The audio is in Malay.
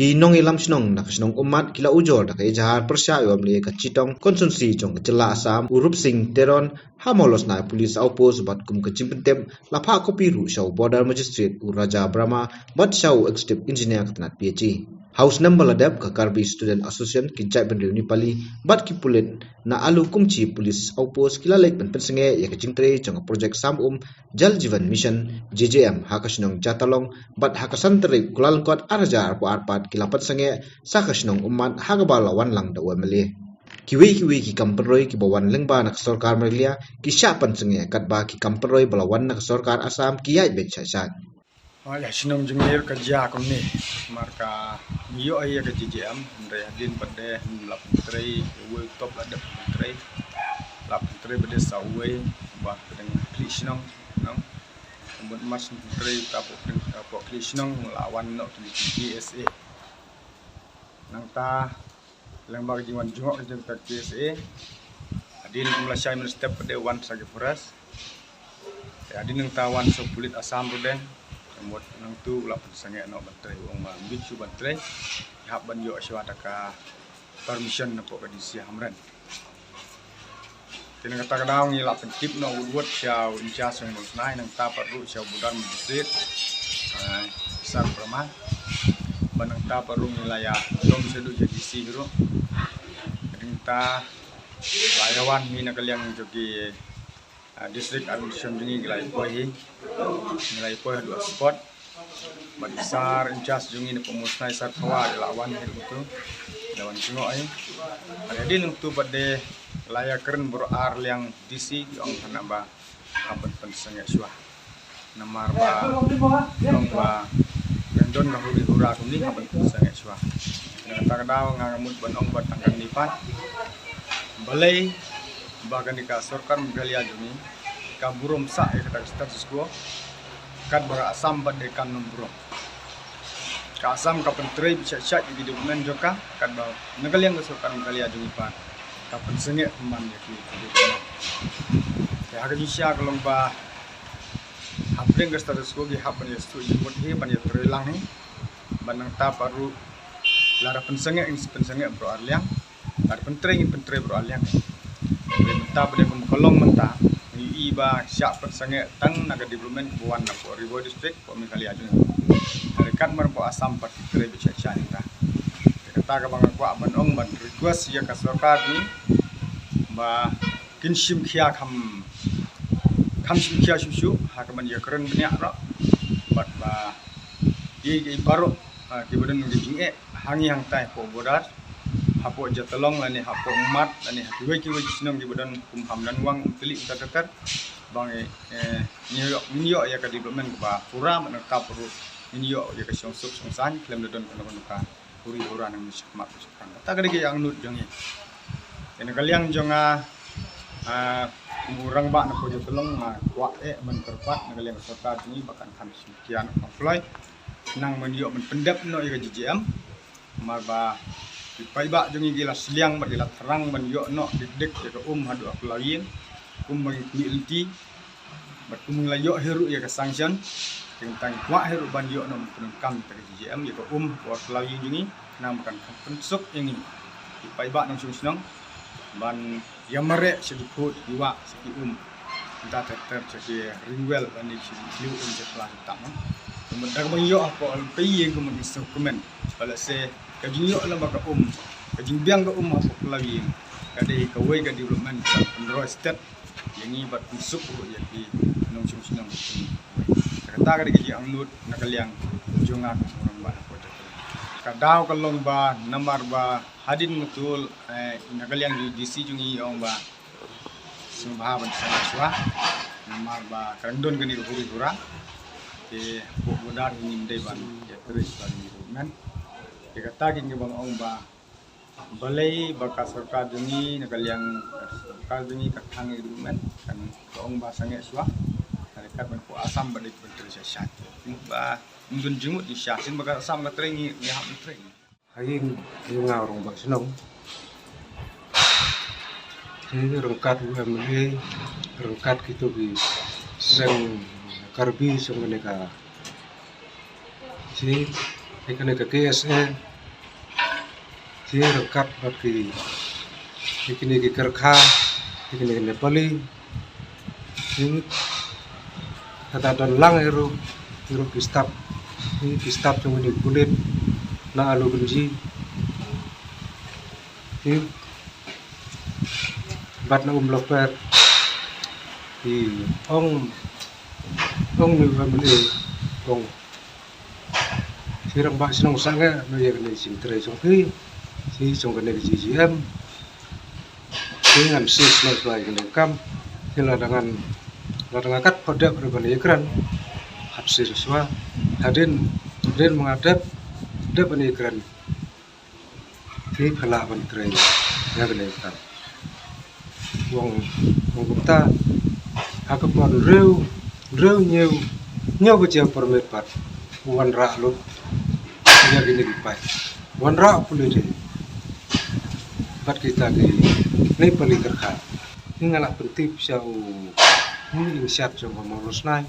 Ki nong ilam sinong nak sinong umat kila ujol nak ejahar persya iwam liye ka citong konsumsi jong kecela asam urup sing teron hamolos na polis outpost bat kum ke cimpentem lapha kopi ru shaw border magistrate u Raja Brahma bat shaw executive engineer katanat PhD House number ladap ka Karbi Student Association kincai pendiri Nepali bat ki pulit na alu kumci polis outpost kila lek pen pensenge ya kecingtre jong projek sam Jal Jivan Mission JJM hakasinong jatalong bat hakasantere kulalkot arja arpo arpat kilapat sange sakasinong umat hagabala wanlang da wemeli kiwi ki kamperoi ki bawan lengba nak sarkar merlia ki syapan sange katba ki kamperoi balawan nak sarkar asam ki yai bet sasat ya sinong jengir kerja kami marka niyo ay ka JJM ndre din pade lap tre we top la dep tre lap tre bade sawe ba pedeng klisnong nong kemudian mas tre tapo klisnong lawan no PSA nang ta lembag jiwan jungok jeung ta PSA adin kumla syai step pade wan sage foras adin nang tawan so pulit asam ruden buat nang tu la sange no bantre wong ma bichu bantre hab ban yo aswata ka permission na po ka disi hamran kena kata kadang ni la pentip no wud syau incha sing mo nai nang ta paru syau budan mujit sar prama banang ta paru nilaya dom sedu jadi si hiro ta layawan mi nagalyang jogi distrik administration jungi nilai poh dua spot besar incas jungi ni pemusnai satwa lawan itu lawan singo ai ada nung tu pada layak keren berar yang disi yang kena ba aban pensenge suah namar ba dong ba gendon ngahuri hura kuni aban pensenge suah kata kadang ngamut banong batangkan nipat balai bahkan di kasorkan menggalia juni kaburum sa kata status quo kan berasam badekan nombro kasam kapan trei bisa chat di dokumen joka kan bahwa negal yang kasorkan menggalia juni pan kapan sengit man ya ki ya hari isya kalau ba hapeng ke status quo gi hapan ya stu jemput he ban ya trelang he banang ta paru lara pensengit bro arliang lar pentrei bro arliang mentah pada kolong mentah iba siap persange tang naga development buan na po ribo district po mi kali ajun dekat mer po asam parti tre bicha chanita kata ka bang ko manong ban request ya ka sarkar ni ba kinshim khia kham sim khia shu ha ka man ya keren benya ro bat ba i baro ki bodan ngi jinge hangi hang tai po bodar hapo jatalong lani hapo mat lani hapi ki sinong di badan kumham dan wang keli tatakar bang New York ya ka development ba pura menetap perlu New York ya ka song san klem don kono ka puri ora nang mak kan ta ka yang nut jong ene kaliang jonga murang ba na po jatalong ma kwa men perpat na kaliang serta ni bahkan kan sekian employ nang men yo men pendap no ya ka JJM marba paiba jungi gila seliang mat gila terang ban yo no dik ya ka hadu aku lain bang militi bat la yo heru ya ka sanction tentang wa heru ban yo no penengkam ta JJM ya ka wa lain jungi nam kan pensuk ini paiba nang sunong ban ya mare sedikut iwa seki entah ter jadi ringwell ban di liu setelah tak kemudian bang yo apa pi yang kemudian dokumen pada se kajing yo la baka kajing biang ka apa lagi kadai ka way ka development pendro state yang ni bat masuk ya di nong sinong kata ka di ang nut nakaliang jungat orang ba ko kadaw kalong ba namar ba hadin mutul nakaliang di DC jungi ong ba sumbahan sa namar ba kandon gani huri-hura ke bodar ni ndai ban ya terus ban development dikata gini bang ong ba balai baka sarkar jungi nagaliang sarkar jungi kathang agreement kan ong ba sange swa dekat ban po asam balik bentuk syat ba ngun jumut di syasin baka asam ka trengi ni hap trengi hayin yung ngarong ba sinong ini rengkat meli rengkat gitu di seng karbi seng mereka si ikan ke KSN Dia rengkat bagi kini kerja, kini Nepali. Ini kata dan lang eru kistap cuma di kulit na alu benji. Ini bat na loper di ong ni family ong sirang bak senong sangat no ya kena sintre songki si song kena di GGM dengan sis no selai kena kam sila dengan kat pada perubahan ekran hapsi siswa hadin menghadap depan ekran di pala menteri ya kena kam wong kita hakap mau reu nyau kecil permit pat wan ra lu ya gini dipai wan ra pulih deh pat kita di ini paling kerja ini ngalak penting siau ini insyat sama Molosnai